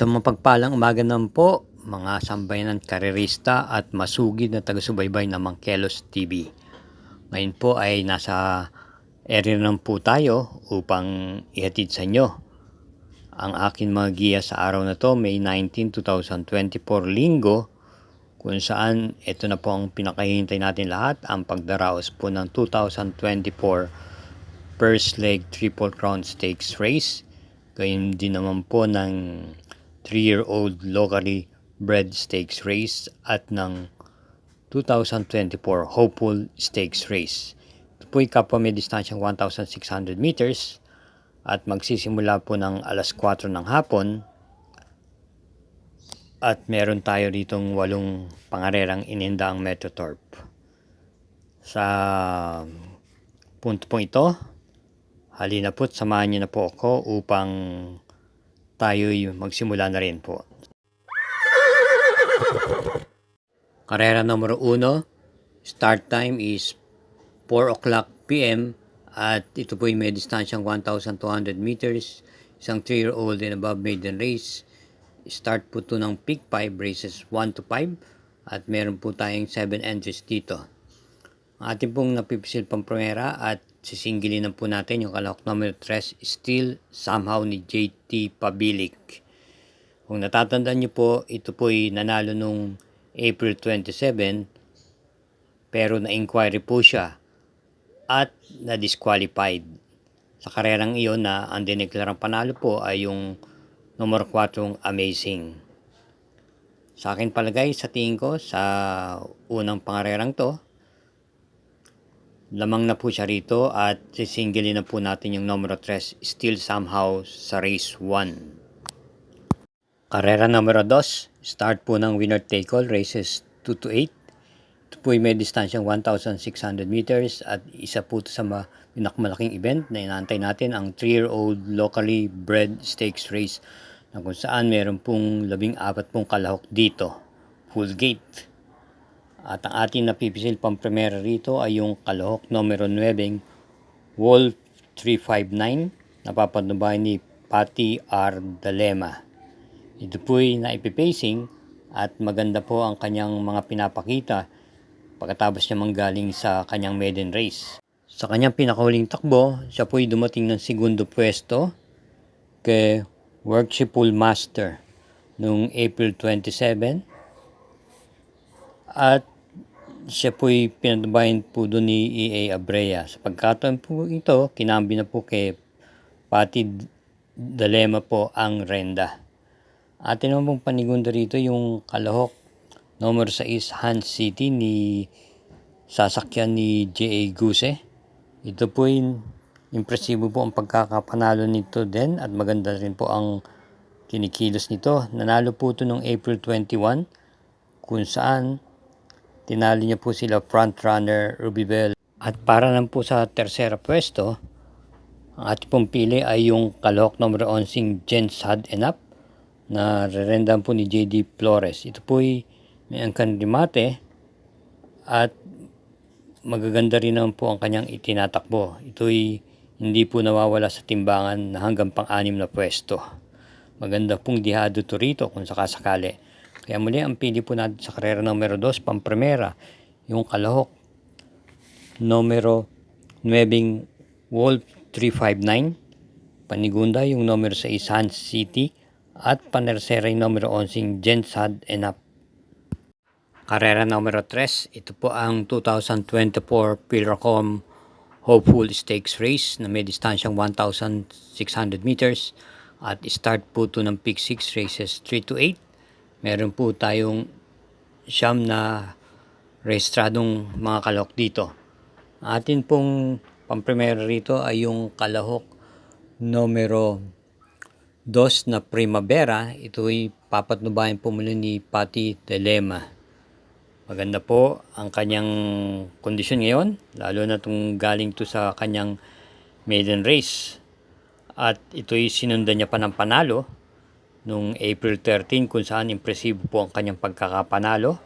Isang mapagpalang umaga naman po, mga sambayanan karerista at masugid na taga-subaybay ng Mangkelos TV. Ngayon po ay nasa area naman po tayo upang ihatid sa inyo ang akin mga giya sa araw na to, May 19, 2024, Linggo, kung saan ito na po ang pinakahihintay natin lahat, ang pagdaraos po ng 2024 First Leg Triple Crown Stakes Race. Gayun din naman po ng 3-year-old locally bred stakes race at ng 2024 Hopeful Stakes Race. Ito po'y kapwa may distansyang 1,600 meters at magsisimula po ng alas 4 ng hapon at meron tayo ditong 8 pangarerang inindaang Metroturf. Sa punto po ito, halina po't samahan niyo na po ako upang tayo'y magsimula na rin po. Karera numero 1, start time is 4 o'clock p.m. at ito po'y may distansyang 1,200 meters, isang 3-year-old and above maiden race. Start po ito ng Peak 5, races 1 to 5 at meron po tayong 7 entries dito. Ang ating pong napipisil pang primera at sisingilin na po natin yung kalahok numero 3, Still Somehow ni JT Pabilik. Kung natatandaan nyo po, ito po'y nanalo nung April 27 pero na-inquiry po siya at na-disqualified. Sa karerang iyon na ang dineklarang panalo po ay yung numero 4 Amazing. Sa akin palagay, sa tingin ko, sa unang pangarerang to, lamang na po siya rito at sisingilin na po natin yung numero 3, Still Somehow sa race 1. Karera numero 2, start po ng winner take all, races 2 to 8. Ito po ay may distansyang 1,600 meters at isa po ito sa pinakamalaking event na inaantay natin, ang 3-year-old locally bred stakes race na kung saan meron pong 14 pong kalahok dito, full gate. At ang ating napipisil pang primera rito ay yung kalahok numero 9, Wolf 359, napapatnubayan ni Patty R. Dalema. Ito po'y naipipacing at maganda po ang kanyang mga pinapakita pagkatapos niya manggaling sa kanyang maiden race. Sa kanyang pinakahuling takbo, siya po'y dumating ng segundo pwesto kay Worshipful Master noong April 27 at siya po'y pinatubayan po doon ni E.A. Abrea. Sa pagkataon po ito, kinambi na po kay Patty Dalema po ang renda. Atin naman pong panigunda rito yung kalahok numero 6 Hans City ni sasakyan ni J.A. Guse. Ito po'y impresibo po ang pagkakapanalo nito din at maganda rin po ang kinikilos nito. Nanalo po ito noong April 21 kung saan tinalo niya po sila frontrunner Rubibel. At para lang po sa tersera pwesto, ang ating pong pili ay yung kalahok numero 11 Gents Had Enough na rerendan po ni J.D. Flores. Ito po'y may angkan rimate at magaganda rin naman po ang kanyang itinatakbo. Ito'y hindi po nawawala sa timbangan na hanggang pang-6 na pwesto. Maganda pong dihado to rito kung sakasakali. Kaya muli ang pili po natin sa karera numero 2, pang-primera, yung kalahok numero 9 Wolf 359, panigunda yung numero 6 Hans City at panersera yung numero 11 Gents Had Enough. Karera numero 3, ito po ang 2024 Pilracom Hopeful Stakes Race na may distansyang 1,600 meters at start po ito ng Peak 6 races 3 to 8. Meron po tayong siyam na rehistradong mga kalahok dito. Atin pong pamprimera rito ay yung kalahok numero 2 na Primavera. Ito'y papatnubayan po muli ni Patty Dalema. Maganda po ang kanyang kondisyon ngayon, lalo na itong galing to sa kanyang maiden race. At ito'y sinundan niya pa ng panalo noong April 13 kung saan impresibo po ang kanyang pagkakapanalo.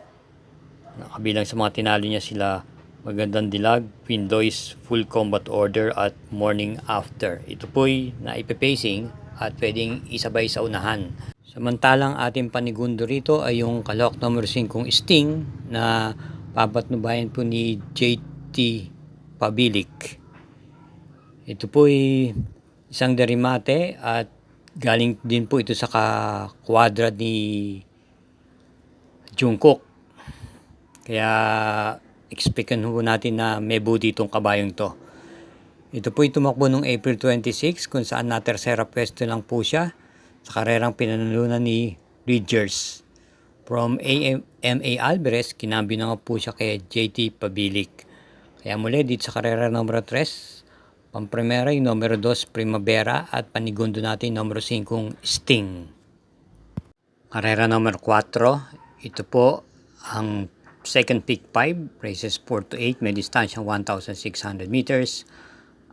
Kabilang sa mga tinalo niya sila Magandang Dilag, Pindoy's Full Combat Order at Morning After. Ito po'y naipipacing at pwedeng isabay sa unahan. Samantalang ating panigundo rito ay yung kalahok number 5 Sting na papatnubayan po ni JT Pabilik. Ito po ay isang derimate at galing din po ito sa kwadra ni Jungkook. Kaya expectan po natin na may budi itong kabayong to. Ito po ay tumakbo noong April 26 kung saan na tersera pwesto lang po siya sa karerang pinanalunan ni Ridgers. From AMA Alvarez, kinambi na nga po siya kay JT Pabilik. Kaya muli dito sa karera numero 3, pamprimera yung numero 2 Primavera at panigundo natin numero 5 Sting. Karera numero 4, ito po ang second pick 5, races 4 to 8, may distansyang 1,600 meters.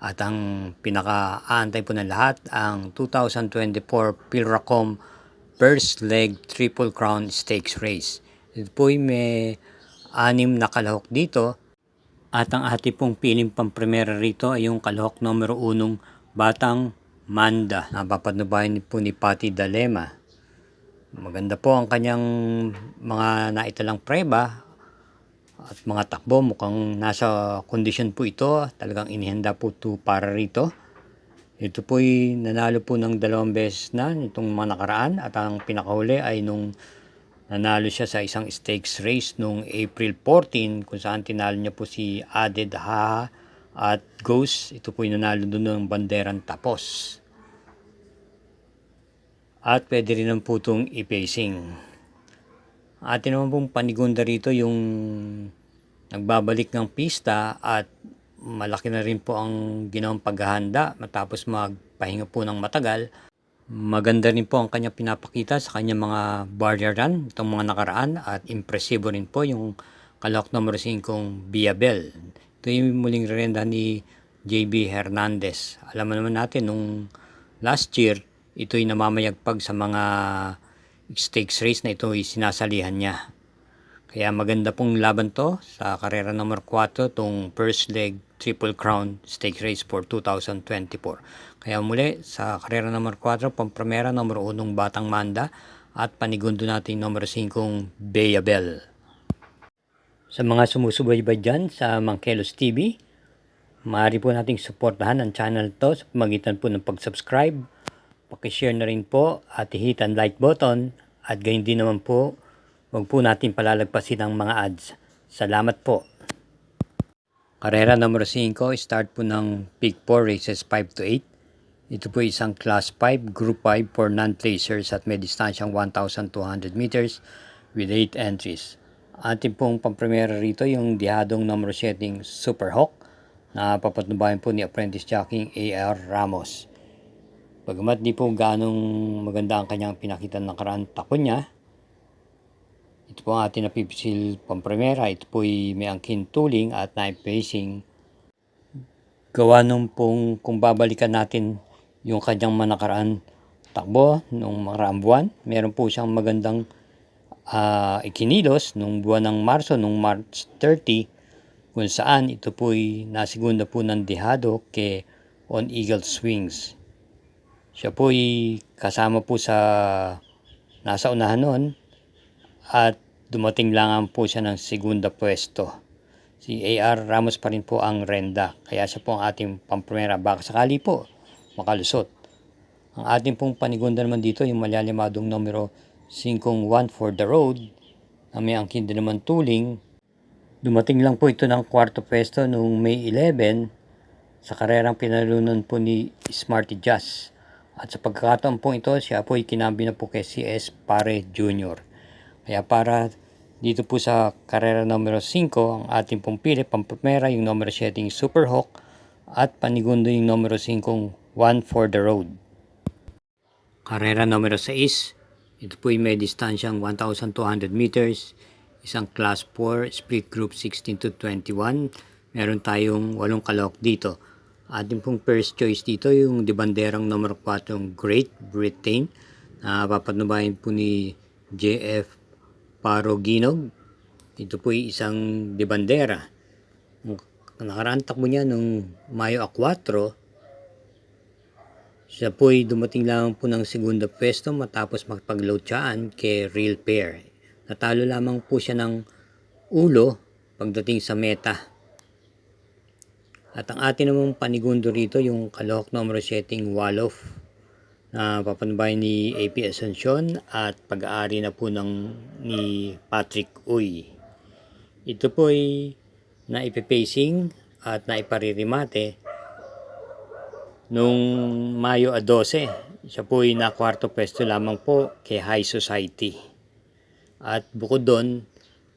At ang pinaka-aantay po ng lahat, ang 2024 Pilracom First Leg Triple Crown Stakes Race. Ito po ay may 6 na kalahok dito. At ang ating pong piling pamprimera rito ay yung kalahok numero 1, Batang Manda. Napapatnubayan po ni Patty Dalema. Maganda po ang kanyang mga naitalang preba at mga takbo. Mukhang nasa kondisyon po ito. Talagang inihanda po ito para rito. Ito po ay nanalo po ng 2 beses na nitong mga nakaraan. At ang pinakahuli ay nung nanalo siya sa isang stakes race nung April 14 kung saan tinalo niya po si Aded Haha at Ghost. Ito po ay nanalo doon ng banderang tapos. At pwede rin ang po itong i-pacing. Atin naman pong panigunda rito yung nagbabalik ng pista at malaki na rin po ang ginawang paghahanda matapos magpahinga po ng matagal. Maganda rin po ang kanya pinapakita sa kanya mga barrier run itong mga nakaraan at impresibo rin po yung kalahok numero 5 Biabel. Ito yung muling rerenda ni JB Hernandez. Alam mo naman natin nung last year ito'y namamayagpag sa mga stakes race na ito ay sinasalihan niya. Kaya maganda pong laban to sa karera number 4, itong first leg Triple Crown Stakes Race for 2024. Kaya muli sa karera number 4, pamprimera number 1 Batang Manda at panigundo natin number 5 Bayabel. Sa mga sumusubaybay dyan sa Mangkelos TV, maaari po nating suportahan ang channel to sa pamagitan po ng pag-subscribe, pakishare na rin po at i-hit ang like button at gayon din naman po, huwag po natin palalagpasin ang mga ads. Salamat po. Karera numero 5, start po ng Pick 4 races 5 to 8. Ito po isang Class 5, Group 5 for non-placers at may distansyang 1,200 meters with 8 entries. Ating pong pamprimera rito yung dihadong numero 7 Super Hawk na papatnubayan po ni apprentice jockey A.R. Ramos. Bagamat di po ganong maganda ang kanyang pinakita ng nakaraan takbo niya, ito po ang ating napipisil pamprimera. Ito po ay may angkin tuling at knife pacing. Gawa nung pong kung babalikan natin yung kanyang manakaraan takbo nung makaraang buwan, meron po siyang magandang ikinilos nung buwan ng Marso, nung March 30, kung saan ito po ay nasigunda po ng dihado kay On Eagle Swings. Siya po ay kasama po sa nasa unahan noon at dumating lang po siya ng segunda pwesto. Si A.R. Ramos pa rin po ang renda, kaya siya po ang ating pamprimera. Baka sakali po makalusot. Ang ating pong panigunda naman dito yung malyalimadong numero 5-1 for the road na may angkin din naman tuling. Dumating lang po ito ng kwarto pwesto noong May 11 sa karerang pinalunan po ni Smarty Jazz. At sa pagkakataon po ito, siya po ay kinambi na po kay CS Pare Jr. Kaya para dito po sa karera numero 5, ang ating pong pili, pamprimera yung numero 7 Super Hawk at panigundo yung numero 5 1 for the road. Karera numero 6, ito po ay may distansyang 1,200 meters, isang class 4, split group 16 to 21. Meron tayong 8 kalahok dito. Ating pong first choice dito yung di banderang numero 4 Great Britain na papatnubayan po ni JF Paroginog. Ito po ay isang di bandera. Nakaraan takbo niya nung Mayo 4, Siya po'y dumating lamang po ng segundo pwesto matapos makipaglautsyaan kay Real Pair. Natalo lamang po siya ng ulo pagdating sa meta. At ang atin namang panigundo rito yung kalahok numero 7 Wolof na papanubay ni AP Asuncion at pag-aari na po ni Patrick Uy. Ito po ay naipipacing at naiparirimate nung Mayo 12. Siya po ay na kwarto pwesto lamang po kay High Society. At bukod doon,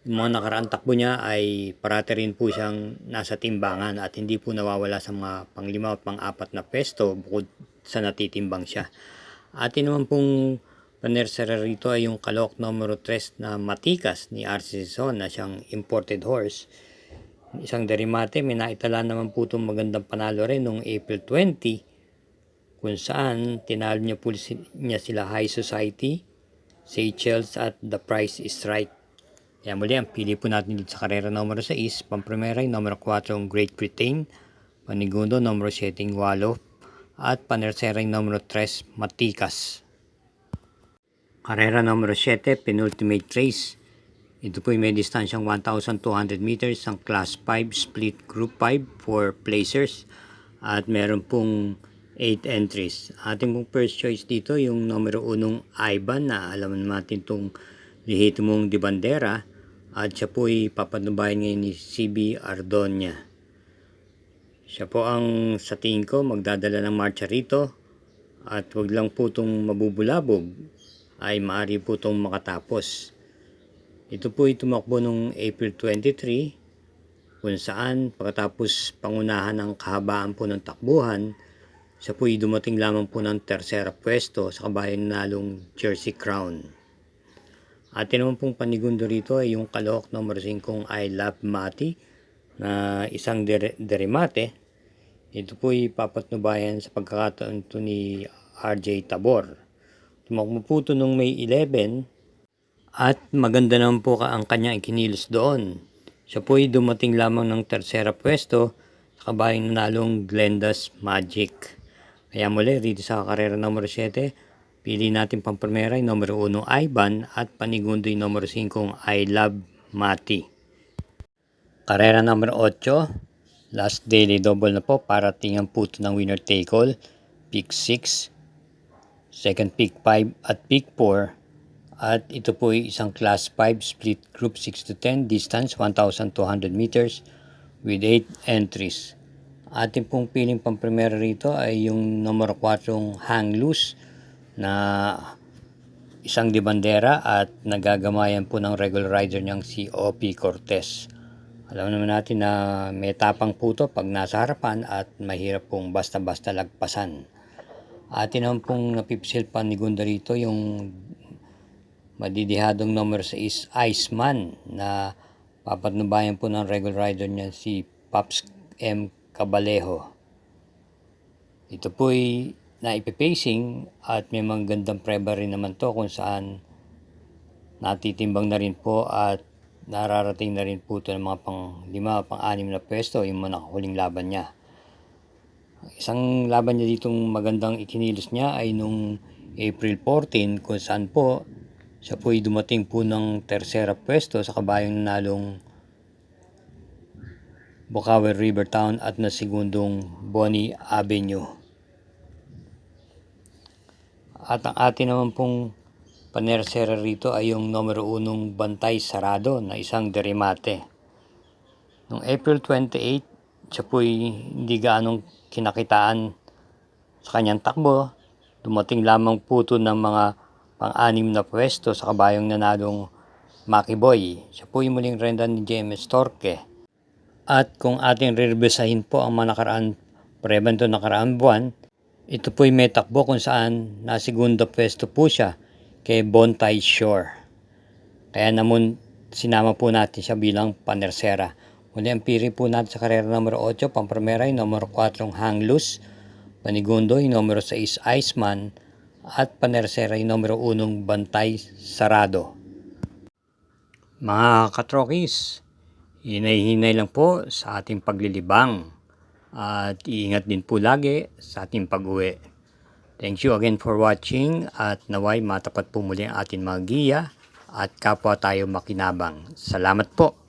yung mga nakaraang takbo niya ay parati rin po siyang nasa timbangan at hindi po nawawala sa mga panglima at pang-apat na pwesto bukod sa natitimbang siya. Atin naman pong panersera rito ay yung kalahok numero 3 na Matikas ni RC Son na siyang imported horse. Isang derimate, may naitala naman po itong magandang panalo rin noong April 20 kung saan tinalo niya po niya sila High Society, Seychelles at The Price is Right. Kaya muli, ang pili po natin dito sa karera numero 6, pamprimera yung numero 4 ang Great Britain, panigundo numero 7 Wolof, at panersera yung numero 3 Matikas. Karera numero 7, penultimate race. Ito po may distansyang 1,200 meters ang Class 5 Split Group 5 for placers at meron pong 8 entries. Ating pong first choice dito yung numero 1 Ivan na alam natin itong lehitimong di bandera at siya po ay papanubayan ngayon ni CB Ardonia. Siya po ang sa tingin ko magdadala ng marcha rito at wag lang po itong mabubulabog ay maaari po itong makatapos. Ito po ay tumakbo noong April 23 kung saan pagkatapos pangunahan ng kahabaan po ng takbuhan, siya po ay dumating lamang po ng tersera pwesto sa kabayan nalong Jersey Crown. Atin naman pong panigundo rito ay yung kalahok numero 5 I Love Mati na isang derimate. Ito po ay papatnubayan sa pagkakataon ito ni RJ Tabor. Tumakbo po ito noong May 11 at maganda naman po ang kanyang ikinilos doon. Siya po ay dumating lamang ng tersera pwesto sa kabayang nanalong Glenda's Magic. Kaya muli rito sa karera numero 7, pili natin pamprimera yung numero 1 Ivan at panigundo yung numero 5 I Love Mati. Karera numero 8, last daily double na po para tingnan po ito ng winner take all. Pick 6, second pick 5 at pick 4. At ito po ay isang class 5 split group 6 to 10 distance 1,200 meters with 8 entries. Ating pong piling pamprimera rito ay yung numero 4 Hang Loose na isang di bandera at nagagamayan po ng regular rider niyang si OP Cortez. Alam naman natin na may tapang po ito pag nasa harapan at mahirap pong basta-basta lagpasan. Atin naman pong napipisil panigunda rito yung madidihadong numero 6 Iceman na papatnubayan po ng regular rider niya si Pops M. Cabalejo. Ito po ay naipipacing at may magandang preba rin naman to kung saan natitimbang na rin po at nararating na rin po ito ng mga pang-5, pang-6 na pwesto yung mga nakahuling laban niya. Isang laban niya ditong magandang ikinilos niya ay nung April 14 kung saan po siya po ay dumating po ng tersera pwesto sa kabayang nanalong Bocaue River Town at na segundong Bonnie Avenue. At ang atin naman pong panersera rito ay yung numero 1 Bantay Sarado na isang derimate. Noong April 28, siya po ay hindi gaanong kinakitaan sa kanyang takbo. Dumating lamang po ito ng mga pang-6 na pwesto sa kabayang nanalong Makiboy. Siya po ay muling renda ni JMS Torque. At kung ating rerebesahin po ang mga preban to nakaraang buwan, ito po ay may takbo kung saan na segunda pwesto po siya kay Bontay Shore. Kaya naman sinama po natin siya bilang panersera. Muli ang piri po natin sa karera numero 8, pamprimera yung numero 4 Hang Loose, panigundo yung numero 6 Iceman, at panersera yung numero 1 Bantay Sarado. Mga katrokis, hinay-hinay lang po sa ating paglilibang at iingat din po lagi sa ating pag-uwi. Thank you again for watching at naway matapat po muli ang ating mga giya at kapwa tayo makinabang. Salamat po.